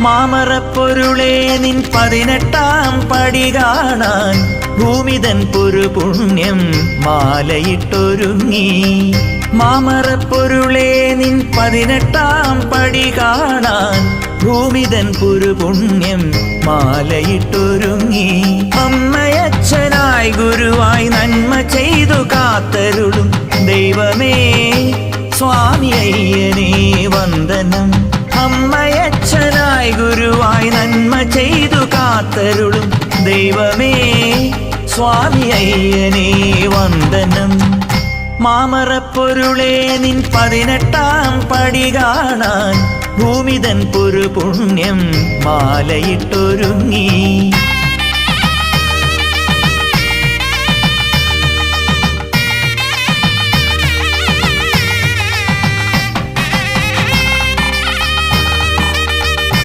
മാമറപ്പൊരുളേ നിൻ 18-ാം പടി കാണാൻ ഭൂമിതൻ പുരുപുണ്യം മാലയിട്ടൊരുങ്ങി. മാമറപ്പൊരുളേ നിൻ 18-ാം പടി കാണാൻ ഭൂമിതൻ പുരുപുണ്യം മാലയിട്ടൊരുങ്ങി. അമ്മയച്ഛനായി ഗുരുവായി നന്മ ചെയ്തു കാത്തരുളും ദൈവമേ സ്വാമി അയ്യനേ വന്ദനം. അമ്മയച്ഛനായി ഗുരുവായി നന്മ ചെയ്തു കാത്തരുളും ദൈവമേ സ്വാമി അയ്യനേ വന്ദനം. മാമറപ്പൊരുളേ നിൻ 18-ാം പടി കാണാൻ ഭൂമിതൻ പുരുപുണ്യം മാലയിട്ടൊരുങ്ങി.